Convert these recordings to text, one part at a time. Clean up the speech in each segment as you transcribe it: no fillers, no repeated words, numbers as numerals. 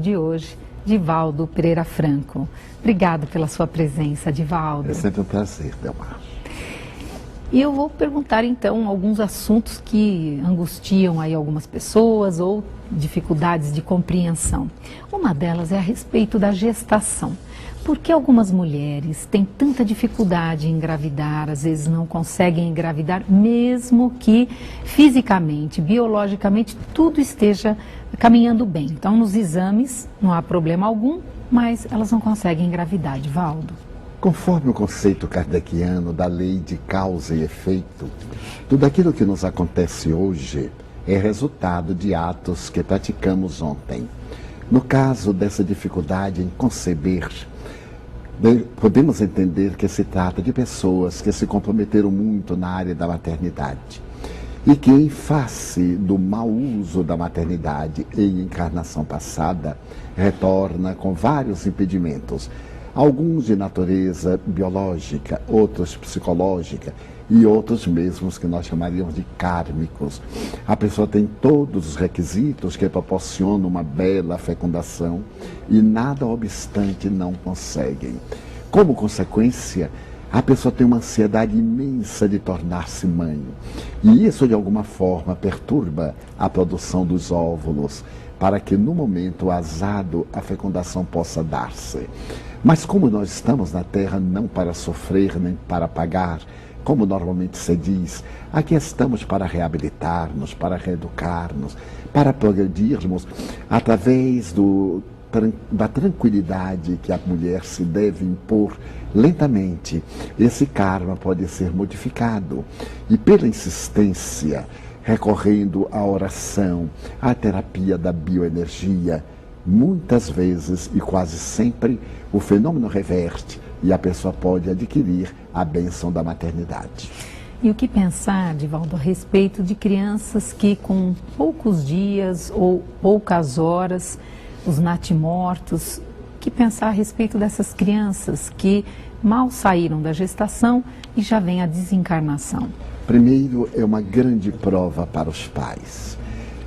De hoje, Divaldo Pereira Franco. Obrigado pela sua presença, Divaldo. É sempre um prazer, Delmar. E eu vou perguntar então alguns assuntos que angustiam aí algumas pessoas ou dificuldades de compreensão. Uma delas é a respeito da gestação. Por que algumas mulheres têm tanta dificuldade em engravidar, às vezes não conseguem engravidar, mesmo que fisicamente, biologicamente, tudo esteja caminhando bem? Então, nos exames não há problema algum, mas elas não conseguem engravidar, Divaldo. Conforme o conceito kardeciano da lei de causa e efeito, tudo aquilo que nos acontece hoje é resultado de atos que praticamos ontem. No caso dessa dificuldade em conceber, podemos entender que se trata de pessoas que se comprometeram muito na área da maternidade e que, em face do mau uso da maternidade em encarnação passada, retorna com vários impedimentos, alguns de natureza biológica, outros psicológica e outros mesmos que nós chamaríamos de kármicos. A pessoa tem todos os requisitos que proporcionam uma bela fecundação e nada obstante não conseguem. Como consequência, a pessoa tem uma ansiedade imensa de tornar-se mãe. E isso de alguma forma perturba a produção dos óvulos, para que no momento azado a fecundação possa dar-se. Mas como nós estamos na Terra não para sofrer nem para pagar, como normalmente se diz, aqui estamos para reabilitar-nos, para reeducar-nos, para progredirmos através da tranquilidade que a mulher se deve impor lentamente. Esse karma pode ser modificado e pela insistência, recorrendo à oração, à terapia da bioenergia, muitas vezes e quase sempre o fenômeno reverte e a pessoa pode adquirir a bênção da maternidade. E o que pensar, Divaldo, a respeito de crianças que com poucos dias ou poucas horas, os natimortos, o que pensar a respeito dessas crianças que mal saíram da gestação e já vem a desencarnação? Primeiro, é uma grande prova para os pais,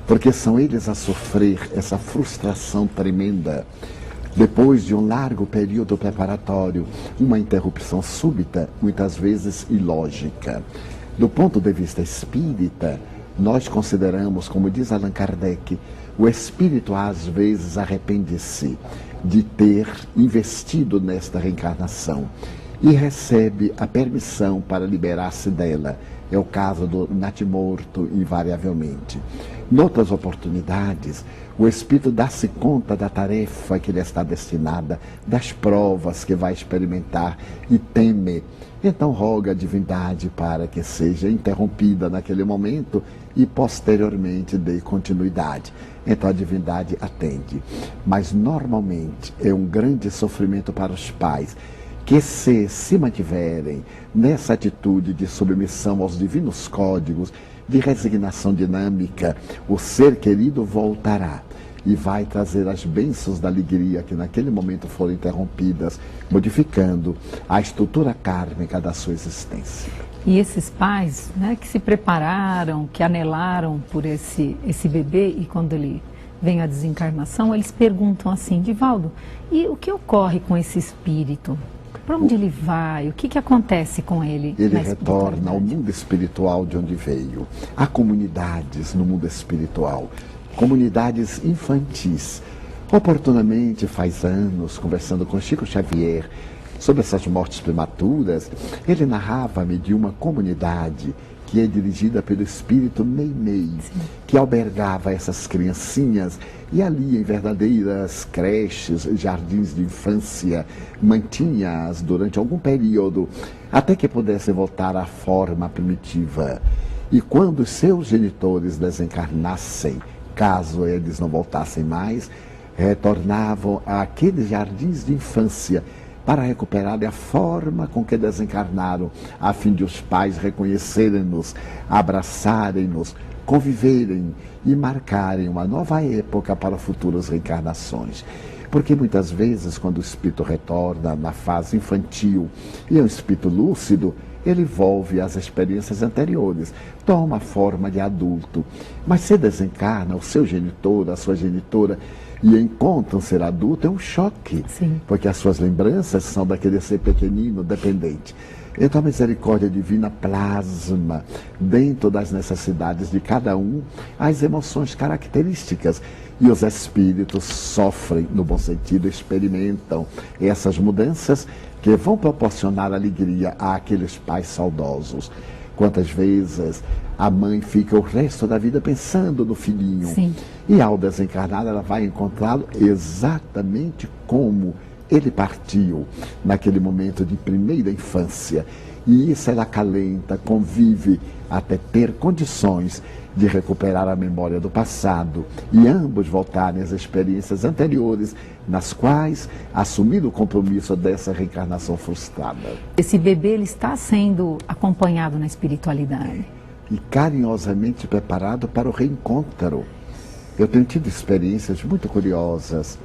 porque são eles a sofrer essa frustração tremenda depois de um largo período preparatório, uma interrupção súbita, muitas vezes ilógica. Do ponto de vista espírita, nós consideramos, como diz Allan Kardec, o espírito às vezes arrepende-se de ter investido nesta reencarnação e recebe a permissão para liberar-se dela. É o caso do natimorto, invariavelmente. Noutras oportunidades, o espírito dá-se conta da tarefa que lhe está destinada, das provas que vai experimentar e teme. Então roga a divindade para que seja interrompida naquele momento e posteriormente dê continuidade. Então a divindade atende. Mas normalmente é um grande sofrimento para os pais, que se mantiverem nessa atitude de submissão aos divinos códigos, de resignação dinâmica, o ser querido voltará e vai trazer as bênçãos da alegria que naquele momento foram interrompidas, modificando a estrutura kármica da sua existência. E esses pais, né, que se prepararam, que anelaram por esse bebê e quando ele vem à desencarnação, eles perguntam assim: Divaldo, e o que ocorre com esse espírito? Para onde ele vai? O que acontece com ele? Ele retorna ao mundo espiritual de onde veio. Há comunidades no mundo espiritual, comunidades infantis. Oportunamente, faz anos, conversando com Chico Xavier sobre essas mortes prematuras, ele narrava-me de uma comunidade que é dirigida pelo espírito Meimei, que albergava essas criancinhas e ali em verdadeiras creches, jardins de infância, mantinha-as durante algum período, até que pudessem voltar à forma primitiva. E quando os seus genitores desencarnassem, caso eles não voltassem mais, retornavam àqueles jardins de infância para recuperarem a forma com que desencarnaram, a fim de os pais reconhecerem-nos, abraçarem-nos, conviverem e marcarem uma nova época para futuras reencarnações. Porque muitas vezes, quando o espírito retorna na fase infantil e é um espírito lúcido, ele volve às experiências anteriores, toma a forma de adulto. Mas se desencarna, o seu genitor, a sua genitora, e encontram ser adulto é um choque, Sim. porque as suas lembranças são daquele ser pequenino, dependente. Então a misericórdia divina plasma dentro das necessidades de cada um as emoções características. E os espíritos sofrem, no bom sentido, experimentam essas mudanças que vão proporcionar alegria àqueles pais saudosos. Quantas vezes a mãe fica o resto da vida pensando no filhinho. Sim. E ao desencarnar ela vai encontrá-lo exatamente como ele partiu naquele momento de primeira infância. E isso ela acalenta, convive até ter condições de recuperar a memória do passado e ambos voltarem às experiências anteriores nas quais assumiram o compromisso dessa reencarnação frustrada. Esse bebê ele está sendo acompanhado na espiritualidade. E carinhosamente preparado para o reencontro. Eu tenho tido experiências muito curiosas,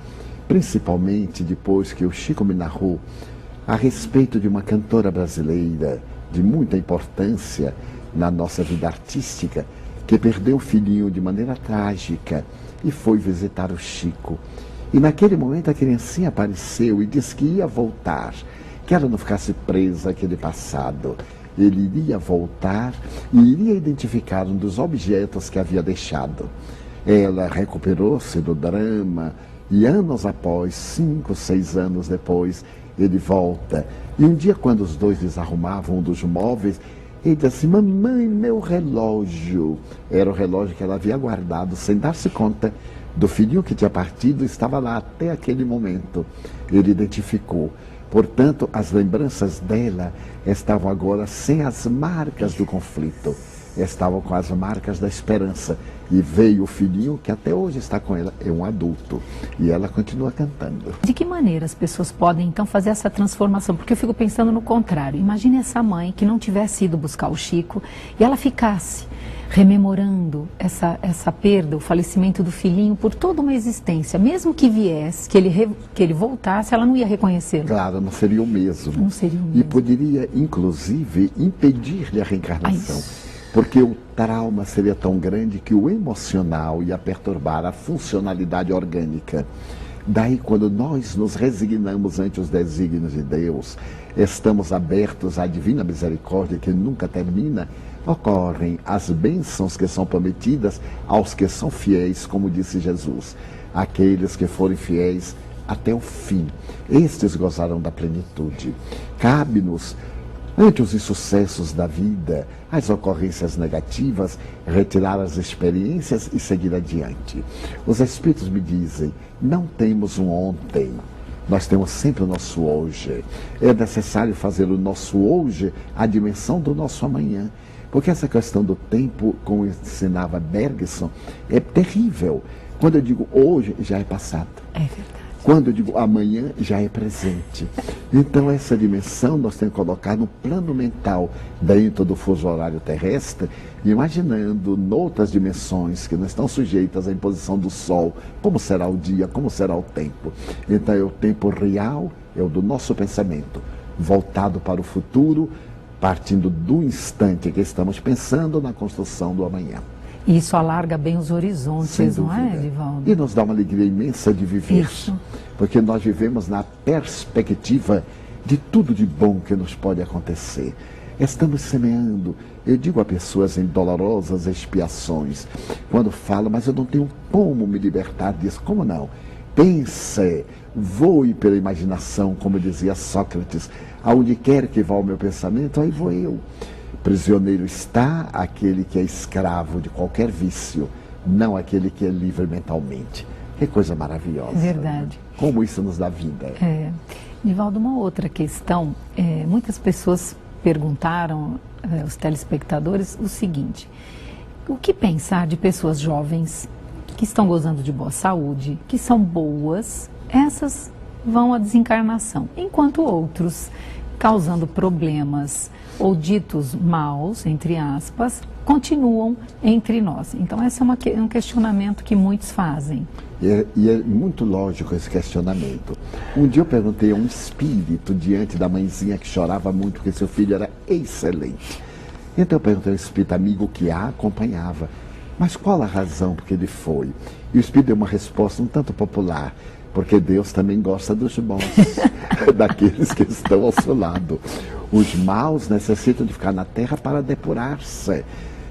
principalmente depois que o Chico me narrou a respeito de uma cantora brasileira de muita importância na nossa vida artística, que perdeu o filhinho de maneira trágica e foi visitar o Chico. E naquele momento a criancinha apareceu e disse que ia voltar, que ela não ficasse presa àquele passado. Ele iria voltar e iria identificar um dos objetos que havia deixado. Ela recuperou-se do drama e anos após, 5, 6 anos depois, ele volta. E um dia, quando os dois desarrumavam um dos móveis, ele disse assim: mamãe, meu relógio. Era o relógio que ela havia guardado, sem dar-se conta do filhinho que tinha partido, estava lá até aquele momento. Ele identificou. Portanto, as lembranças dela estavam agora sem as marcas do conflito. Estavam com as marcas da esperança. E veio o filhinho que até hoje está com ela, é um adulto. E ela continua cantando. De que maneira as pessoas podem então fazer essa transformação? Porque eu fico pensando no contrário. Imagine essa mãe que não tivesse ido buscar o Chico e ela ficasse rememorando essa perda, o falecimento do filhinho por toda uma existência. Mesmo que viesse, que ele voltasse, ela não ia reconhecê-lo. Claro, não seria o mesmo. Não seria o mesmo. E poderia, inclusive, impedir-lhe a reencarnação. Porque o trauma seria tão grande que o emocional ia perturbar a funcionalidade orgânica. Daí, quando nós nos resignamos ante os desígnios de Deus, estamos abertos à divina misericórdia que nunca termina, ocorrem as bênçãos que são prometidas aos que são fiéis, como disse Jesus. Aqueles que forem fiéis até o fim, estes gozarão da plenitude. Cabe-nos, ante os insucessos da vida, as ocorrências negativas, retirar as experiências e seguir adiante. Os Espíritos me dizem, não temos um ontem, nós temos sempre o nosso hoje. É necessário fazer o nosso hoje a dimensão do nosso amanhã. Porque essa questão do tempo, como ensinava Bergson, é terrível. Quando eu digo hoje, já é passado. É verdade. Quando eu digo amanhã, já é presente. Então, essa dimensão nós temos que colocar no plano mental, dentro do fuso horário terrestre, imaginando noutras dimensões que não estão sujeitas à imposição do Sol, como será o dia, como será o tempo. Então, é o tempo real, é o do nosso pensamento, voltado para o futuro, partindo do instante que estamos pensando na construção do amanhã. E isso alarga bem os horizontes, não é, Divaldo? E nos dá uma alegria imensa de viver. Isso. Porque nós vivemos na perspectiva de tudo de bom que nos pode acontecer. Estamos semeando. Eu digo a pessoas em dolorosas expiações, quando falam, mas eu não tenho como me libertar disso. Como não? Pense, voe pela imaginação, como dizia Sócrates. Aonde quer que vá o meu pensamento, aí vou eu. Prisioneiro está aquele que é escravo de qualquer vício, não aquele que é livre mentalmente. Que coisa maravilhosa. Verdade. Como isso nos dá vida. Divaldo, uma outra questão, muitas pessoas perguntaram aos telespectadores o seguinte: o que pensar de pessoas jovens que estão gozando de boa saúde, que são boas, essas vão à desencarnação, enquanto outros, causando problemas ou ditos maus, entre aspas, continuam entre nós. Então, esse é um questionamento que muitos fazem. E é muito lógico esse questionamento. Um dia eu perguntei a um espírito diante da mãezinha que chorava muito porque seu filho era excelente. Então eu perguntei ao espírito amigo que a acompanhava: Mas qual a razão por que ele foi? E o Espírito deu uma resposta um tanto popular, porque Deus também gosta dos bons, daqueles que estão ao seu lado. Os maus necessitam de ficar na terra para depurar-se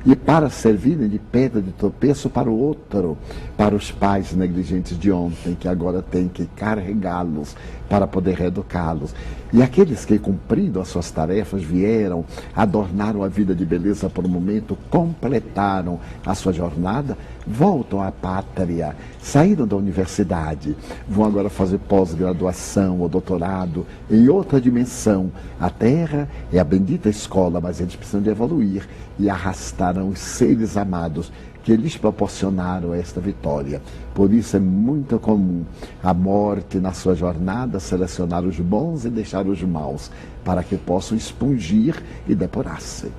e para servirem de pedra de tropeço para o outro, para os pais negligentes de ontem, que agora têm que carregá-los para poder reeducá-los. E aqueles que, cumprindo as suas tarefas, vieram, adornaram a vida de beleza por um momento, completaram a sua jornada, voltam à pátria, saíram da universidade, vão agora fazer pós-graduação ou doutorado em outra dimensão. A Terra é a bendita escola, mas eles precisam de evoluir e arrastarão os seres amados que lhes proporcionaram esta vitória. Por isso é muito comum a morte na sua jornada selecionar os bons e deixar os maus, para que possam expungir e depurar-se.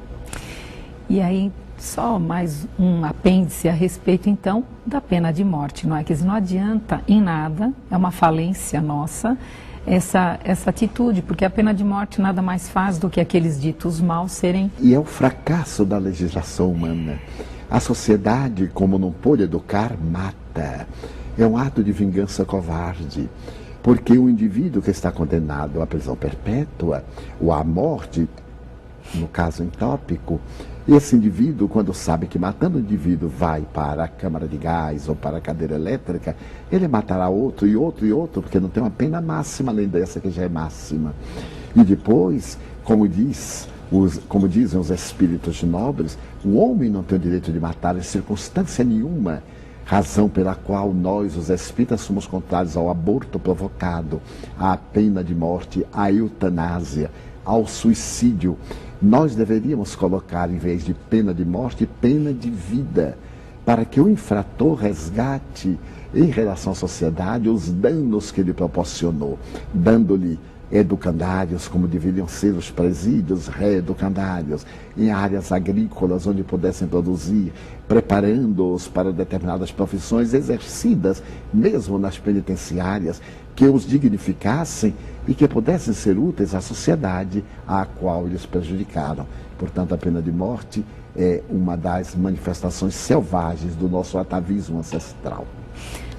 E aí, só mais um apêndice a respeito, então, da pena de morte, não é? Quer dizer, não adianta em nada, é uma falência nossa, essa atitude, porque a pena de morte nada mais faz do que aqueles ditos maus serem... E é o fracasso da legislação humana. A sociedade, como não pôde educar, mata. É um ato de vingança covarde, porque o indivíduo que está condenado à prisão perpétua ou à morte, no caso em tópico, esse indivíduo, quando sabe que matando o indivíduo vai para a câmara de gás ou para a cadeira elétrica, ele matará outro e outro e outro, porque não tem uma pena máxima além dessa que já é máxima. E depois, como dizem os espíritos nobres, o homem não tem o direito de matar em circunstância nenhuma, razão pela qual nós, os espíritas, somos contrários ao aborto provocado, à pena de morte, à eutanásia, ao suicídio. Nós deveríamos colocar, em vez de pena de morte, pena de vida, para que o infrator resgate, em relação à sociedade, os danos que ele proporcionou, dando-lhe educandários, como deveriam ser os presídios, reeducandários, em áreas agrícolas onde pudessem produzir, preparando-os para determinadas profissões exercidas, mesmo nas penitenciárias, que os dignificassem e que pudessem ser úteis à sociedade à qual eles prejudicaram. Portanto, a pena de morte é uma das manifestações selvagens do nosso atavismo ancestral.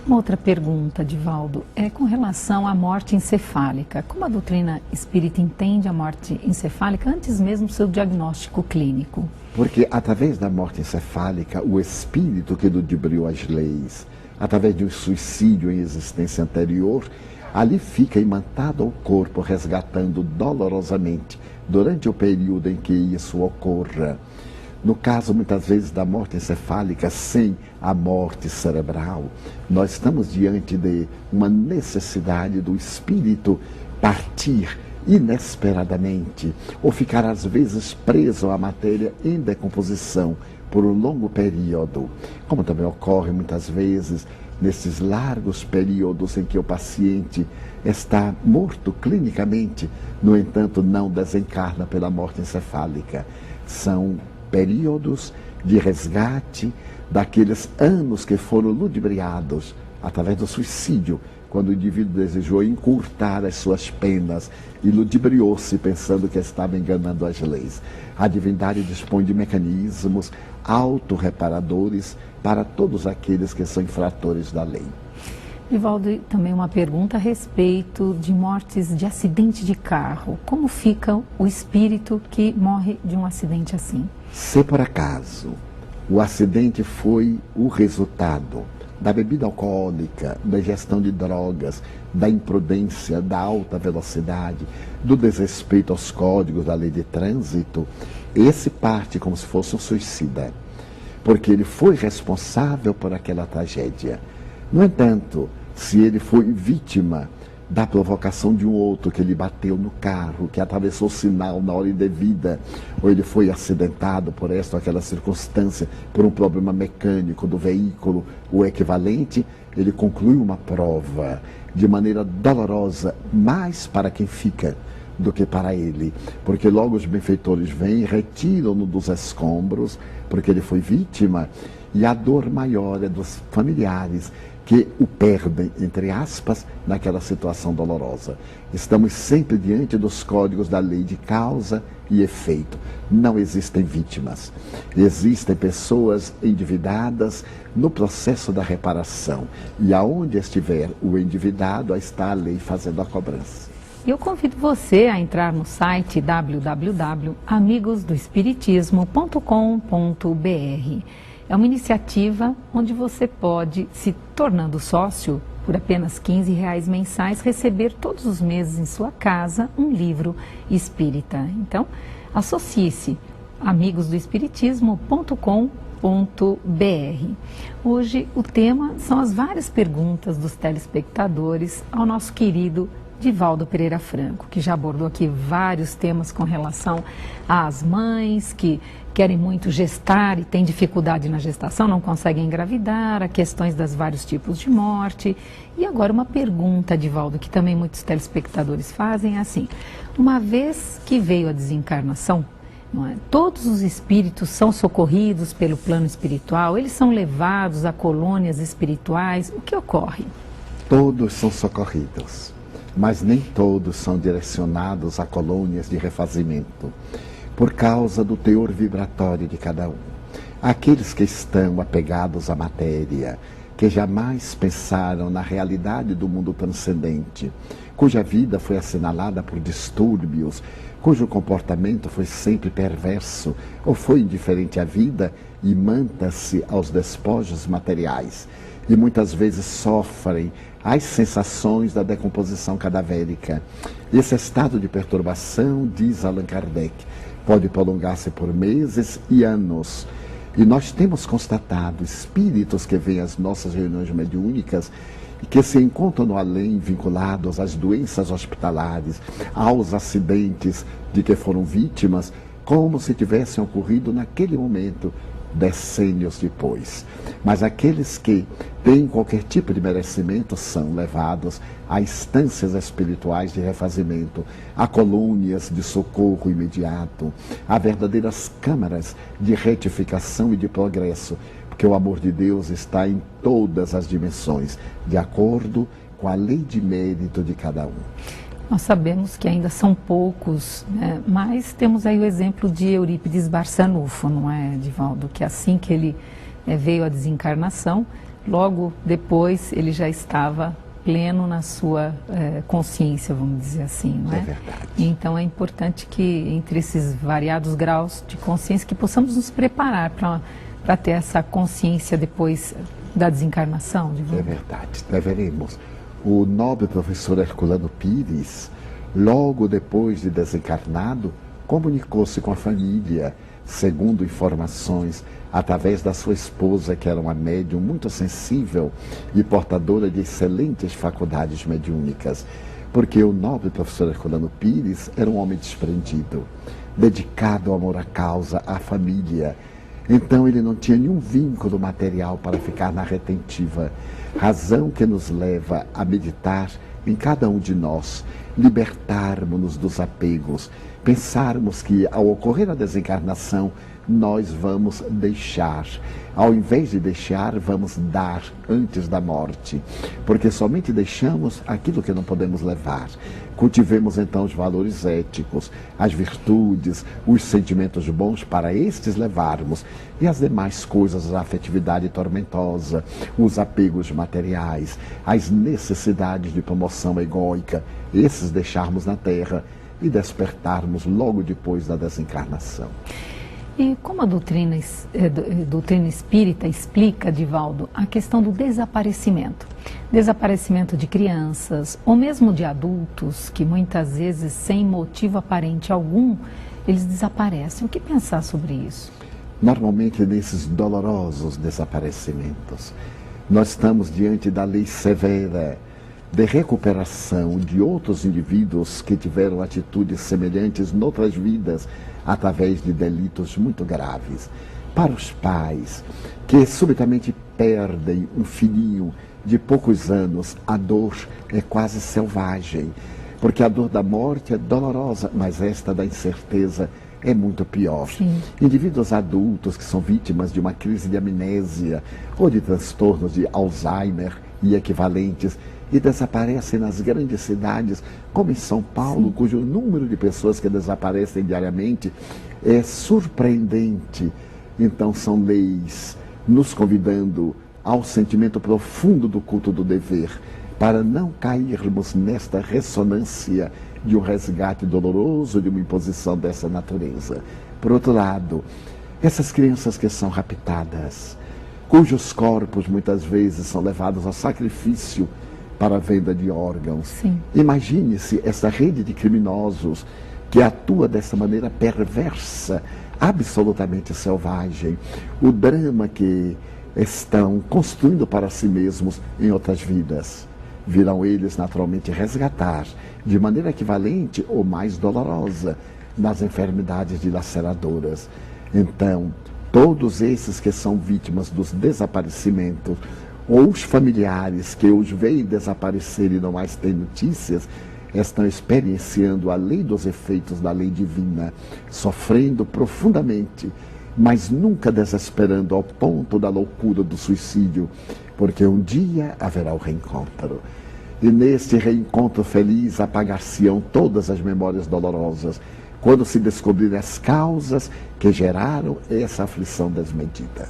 Uma outra pergunta, Divaldo, é com relação à morte encefálica. Como a doutrina espírita entende a morte encefálica antes mesmo do seu diagnóstico clínico? Porque através da morte encefálica, o espírito que ludibriou as leis, através de um suicídio em existência anterior, ali fica imantado ao corpo, resgatando dolorosamente durante o período em que isso ocorra. No caso, muitas vezes, da morte encefálica sem a morte cerebral, nós estamos diante de uma necessidade do espírito partir inesperadamente, ou ficar às vezes preso à matéria em decomposição por um longo período, como também ocorre muitas vezes nesses largos períodos em que o paciente está morto clinicamente, no entanto não desencarna pela morte encefálica. São períodos de resgate daqueles anos que foram ludibriados através do suicídio, quando o indivíduo desejou encurtar as suas penas e ludibriou-se pensando que estava enganando as leis. A divindade dispõe de mecanismos autorreparadores para todos aqueles que são infratores da lei. Divaldo, também uma pergunta a respeito de mortes de acidente de carro. Como fica o espírito que morre de um acidente assim? Se por acaso o acidente foi o resultado da bebida alcoólica, da ingestão de drogas, da imprudência, da alta velocidade, do desrespeito aos códigos da lei de trânsito, esse parte como se fosse um suicida, porque ele foi responsável por aquela tragédia. No entanto, se ele foi vítima da provocação de um outro que lhe bateu no carro, que atravessou o sinal na hora indevida, ou ele foi acidentado por esta ou aquela circunstância, por um problema mecânico do veículo, o equivalente, ele conclui uma prova de maneira dolorosa, mais para quem fica do que para ele, porque logo os benfeitores vêm e retiram-no dos escombros, porque ele foi vítima, e a dor maior é dos familiares que o perdem, entre aspas, naquela situação dolorosa. Estamos sempre diante dos códigos da lei de causa e efeito. Não existem vítimas. Existem pessoas endividadas no processo da reparação. E aonde estiver o endividado, aí está a lei fazendo a cobrança. Eu convido você a entrar no site www.amigosdoespiritismo.com.br. É uma iniciativa onde você pode, se tornando sócio, por apenas R$15 mensais, receber todos os meses em sua casa um livro espírita. Então, associe-se amigosdoespiritismo.com.br. Hoje o tema são as várias perguntas dos telespectadores ao nosso querido Divaldo Pereira Franco, que já abordou aqui vários temas com relação às mães que querem muito gestar e têm dificuldade na gestação, não conseguem engravidar, a questões das vários tipos de morte. E agora uma pergunta, Divaldo, que também muitos telespectadores fazem, é assim: uma vez que veio a desencarnação, não é, todos os espíritos são socorridos pelo plano espiritual, eles são levados a colônias espirituais, o que ocorre? Todos são socorridos, mas nem todos são direcionados a colônias de refazimento, por causa do teor vibratório de cada um. Aqueles que estão apegados à matéria, que jamais pensaram na realidade do mundo transcendente, cuja vida foi assinalada por distúrbios, cujo comportamento foi sempre perverso ou foi indiferente à vida e manta-se aos despojos materiais, e muitas vezes sofrem as sensações da decomposição cadavérica. Esse estado de perturbação, diz Allan Kardec, pode prolongar-se por meses e anos. E nós temos constatado espíritos que vêm às nossas reuniões mediúnicas e que se encontram no além vinculados às doenças hospitalares, aos acidentes de que foram vítimas, como se tivessem ocorrido naquele momento, decênios depois. Mas aqueles que têm qualquer tipo de merecimento são levados a instâncias espirituais de refazimento, a colônias de socorro imediato, a verdadeiras câmaras de retificação e de progresso, porque o amor de Deus está em todas as dimensões, de acordo com a lei de mérito de cada um. Nós sabemos que ainda são poucos, né? Mas temos aí o exemplo de Eurípides Barçanufo, não é, Divaldo? Que assim que ele veio à desencarnação, logo depois ele já estava pleno na sua consciência, vamos dizer assim, não é? É verdade. Então é importante que entre esses variados graus de consciência que possamos nos preparar para ter essa consciência depois da desencarnação, Divaldo. É verdade, deveremos. O nobre professor Herculano Pires, logo depois de desencarnado, comunicou-se com a família, segundo informações, através da sua esposa, que era uma médium muito sensível e portadora de excelentes faculdades mediúnicas, porque o nobre professor Herculano Pires era um homem desprendido, dedicado ao amor à causa, à família. Então ele não tinha nenhum vínculo material para ficar na retentiva, razão que nos leva a meditar em cada um de nós, libertarmos-nos dos apegos, pensarmos que ao ocorrer a desencarnação nós vamos deixar. Ao invés de deixar, vamos dar antes da morte, porque somente deixamos aquilo que não podemos levar. Cultivemos então os valores éticos, as virtudes, os sentimentos bons para estes levarmos, e as demais coisas, a afetividade tormentosa, os apegos materiais, as necessidades de promoção egóica, esses deixarmos na terra e despertarmos logo depois da desencarnação. E como a doutrina espírita explica, Divaldo, a questão do desaparecimento? Desaparecimento de crianças, ou mesmo de adultos, que muitas vezes, sem motivo aparente algum, eles desaparecem. O que pensar sobre isso? Normalmente, nesses dolorosos desaparecimentos, nós estamos diante da lei severa de recuperação de outros indivíduos que tiveram atitudes semelhantes noutras vidas, através de delitos muito graves. Para os pais que subitamente perdem um filhinho de poucos anos, a dor é quase selvagem, porque a dor da morte é dolorosa, mas esta da incerteza é muito pior. Sim. Indivíduos adultos que são vítimas de uma crise de amnésia ou de transtornos de Alzheimer, e equivalentes, e desaparecem nas grandes cidades, como em São Paulo, cujo número de pessoas que desaparecem diariamente é surpreendente. Então são leis nos convidando ao sentimento profundo do culto do dever, para não cairmos nesta ressonância de um resgate doloroso, de uma imposição dessa natureza. Por outro lado, essas crianças que são raptadas, cujos corpos muitas vezes são levados ao sacrifício para a venda de órgãos. Sim. Imagine-se essa rede de criminosos que atua dessa maneira perversa, absolutamente selvagem. O drama que estão construindo para si mesmos em outras vidas. Virão eles naturalmente resgatar, de maneira equivalente ou mais dolorosa, nas enfermidades dilaceradoras. Então, todos esses que são vítimas dos desaparecimentos, ou os familiares que os veem desaparecer e não mais têm notícias, estão experienciando a lei dos efeitos da lei divina, sofrendo profundamente, mas nunca desesperando ao ponto da loucura do suicídio, porque um dia haverá o reencontro. E neste reencontro feliz apagar-se-ão todas as memórias dolorosas, quando se descobrirem as causas que geraram essa aflição desmedida.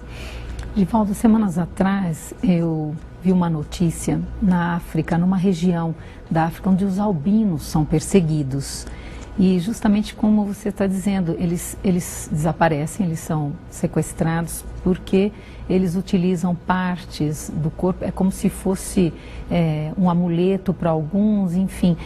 Divaldo, semanas atrás eu vi uma notícia na África, numa região da África onde os albinos são perseguidos. E justamente como você está dizendo, eles desaparecem, eles são sequestrados porque eles utilizam partes do corpo, é como se fosse um amuleto para alguns, enfim.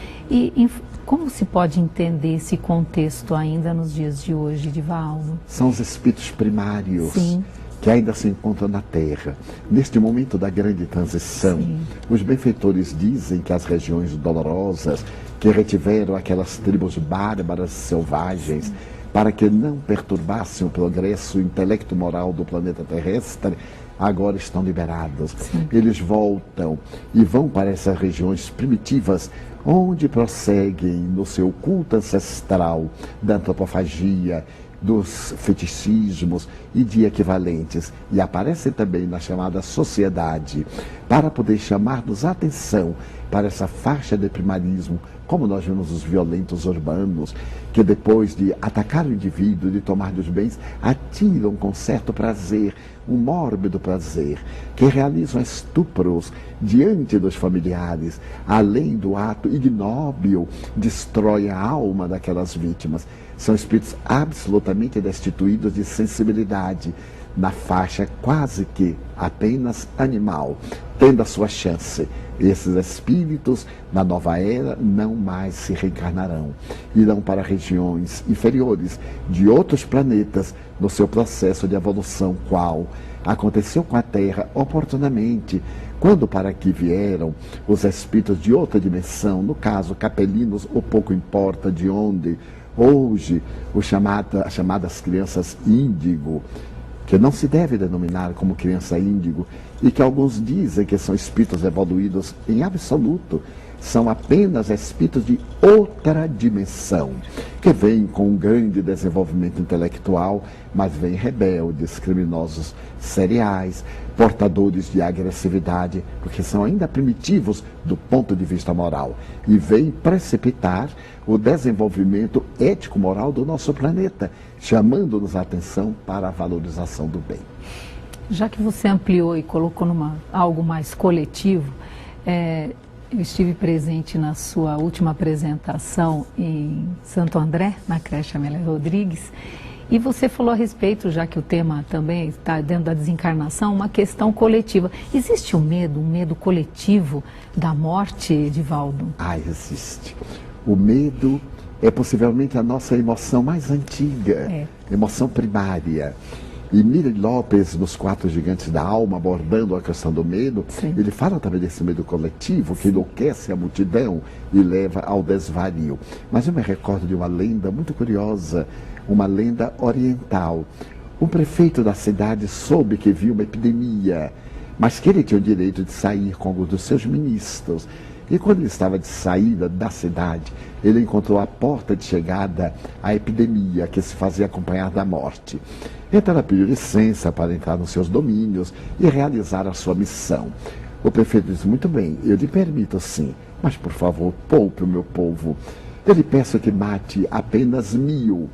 Como se pode entender esse contexto ainda nos dias de hoje, Divaldo? São os espíritos primários. Sim. Que ainda se encontram na Terra. Neste momento da grande transição, sim, os benfeitores dizem que as regiões dolorosas que retiveram aquelas tribos bárbaras selvagens, sim, para que não perturbassem o progresso intelecto-moral do planeta terrestre, agora estão liberados. Sim. Eles voltam e vão para essas regiões primitivas, onde prosseguem no seu culto ancestral da antropofagia, dos feticismos e de equivalentes, e aparecem também na chamada sociedade, para poder chamar-nos a atenção para essa faixa de primarismo, como nós vemos os violentos urbanos, que depois de atacar o indivíduo, de tomar dos bens, atiram com certo prazer, um mórbido prazer, que realizam estupros diante dos familiares, além do ato ignóbil, destrói a alma daquelas vítimas. São espíritos absolutamente destituídos de sensibilidade, na faixa quase que apenas animal, tendo a sua chance. Esses espíritos, na nova era, não mais se reencarnarão. Irão para regiões inferiores de outros planetas no seu processo de evolução, qual aconteceu com a Terra oportunamente, quando para aqui vieram os espíritos de outra dimensão, no caso capelinos, ou pouco importa de onde. Hoje, as chamadas crianças índigo, que não se deve denominar como criança índigo, e que alguns dizem que são espíritos evoluídos em absoluto, são apenas espíritos de outra dimensão, que vêm com um grande desenvolvimento intelectual, mas vêm rebeldes, criminosos seriais, portadores de agressividade, porque são ainda primitivos do ponto de vista moral, e vêm precipitar o desenvolvimento ético-moral do nosso planeta, chamando-nos a atenção para a valorização do bem. Já que você ampliou e colocou algo mais coletivo, eu estive presente na sua última apresentação em Santo André, na creche Amélia Rodrigues, e você falou a respeito, já que o tema também está dentro da desencarnação, uma questão coletiva. Existe um medo coletivo da morte, Divaldo? Existe. O medo é possivelmente a nossa emoção mais antiga, emoção primária. E Miriam Lopes, nos Quatro Gigantes da Alma, abordando a questão do medo, sim, ele fala também desse medo coletivo que enlouquece a multidão e leva ao desvario. Mas eu me recordo de uma lenda muito curiosa, uma lenda oriental. O prefeito da cidade soube que viu uma epidemia, mas que ele tinha o direito de sair com alguns dos seus ministros. E quando ele estava de saída da cidade, ele encontrou a porta de chegada à epidemia, que se fazia acompanhar da morte. Então ela pediu licença para entrar nos seus domínios e realizar a sua missão. O prefeito disse, muito bem, eu lhe permito sim, mas por favor, poupe o meu povo. Eu lhe peço que mate apenas 1000.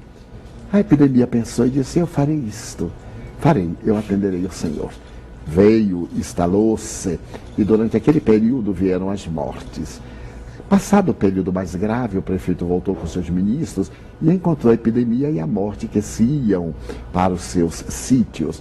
A epidemia pensou e disse, eu farei isto. Farei, eu atenderei o Senhor. Veio, instalou-se, e durante aquele período vieram as mortes. Passado o período mais grave, o prefeito voltou com seus ministros e encontrou a epidemia e a morte que se iam para os seus sítios.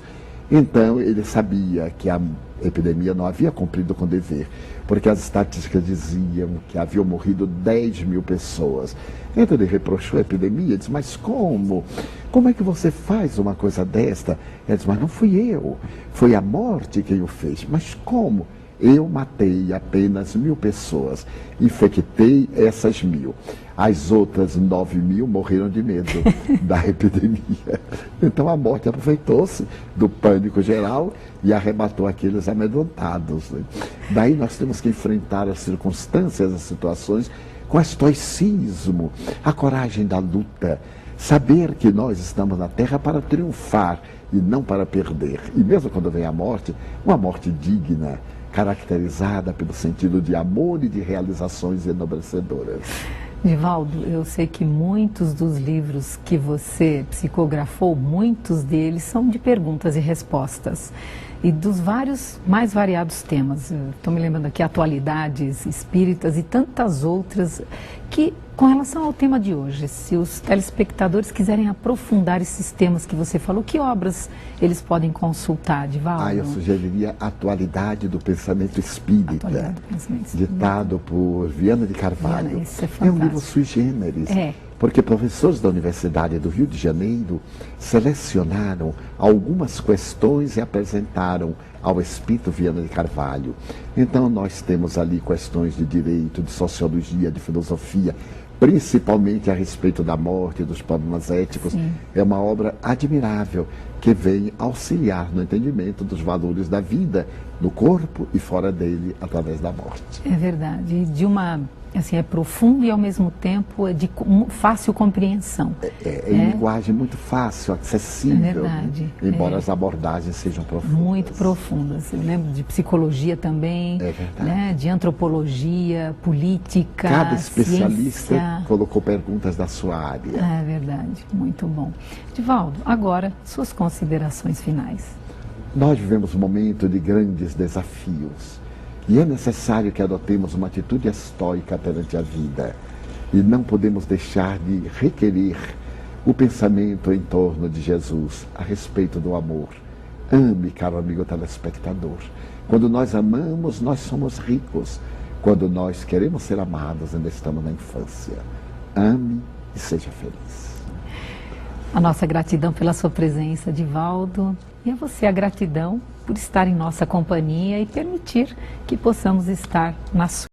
Então ele sabia que a epidemia não havia cumprido com o dever, porque as estatísticas diziam que haviam morrido 10.000 pessoas. Então ele reprochou a epidemia e disse, mas como? Como é que você faz uma coisa desta? Ele disse, mas não fui eu, foi a morte quem o fez. Mas como? Eu matei apenas 1000 pessoas, infectei essas 1000. As outras 9.000 morreram de medo da epidemia. Então a morte aproveitou-se do pânico geral e arrebatou aqueles amedrontados. Daí nós temos que enfrentar as circunstâncias, as situações com estoicismo, a coragem da luta, saber que nós estamos na Terra para triunfar e não para perder. E mesmo quando vem a morte, uma morte digna, caracterizada pelo sentido de amor e de realizações enobrecedoras. Divaldo, eu sei que muitos dos livros que você psicografou, muitos deles são de perguntas e respostas. E dos vários, mais variados temas. Estou me lembrando aqui, atualidades espíritas e tantas outras que, com relação ao tema de hoje, se os telespectadores quiserem aprofundar esses temas que você falou, que obras eles podem consultar, Divaldo? Eu sugeriria Atualidade do Pensamento Espírita, ditado por Viana de Carvalho. Viana, isso é um livro sui generis. Porque professores da Universidade do Rio de Janeiro selecionaram algumas questões e apresentaram ao Espírito Viana de Carvalho. Então nós temos ali questões de direito, de sociologia, de filosofia, principalmente a respeito da morte, dos problemas éticos. Sim. É uma obra admirável que vem auxiliar no entendimento dos valores da vida, no corpo e fora dele, através da morte. É verdade. E de uma... Assim, é profundo e ao mesmo tempo é de fácil compreensão. Em linguagem muito fácil, acessível. É verdade. Embora as abordagens sejam profundas. Muito profundas. Eu lembro de psicologia também, de antropologia, política, cada especialista ciência. Colocou perguntas da sua área. É verdade, muito bom. Divaldo, agora, suas considerações finais. Nós vivemos um momento de grandes desafios. E é necessário que adotemos uma atitude estoica perante a vida. E não podemos deixar de requerer o pensamento em torno de Jesus a respeito do amor. Ame, caro amigo telespectador. Quando nós amamos, nós somos ricos. Quando nós queremos ser amados, ainda estamos na infância. Ame e seja feliz. A nossa gratidão pela sua presença, Divaldo. E a você a gratidão por estar em nossa companhia e permitir que possamos estar na sua.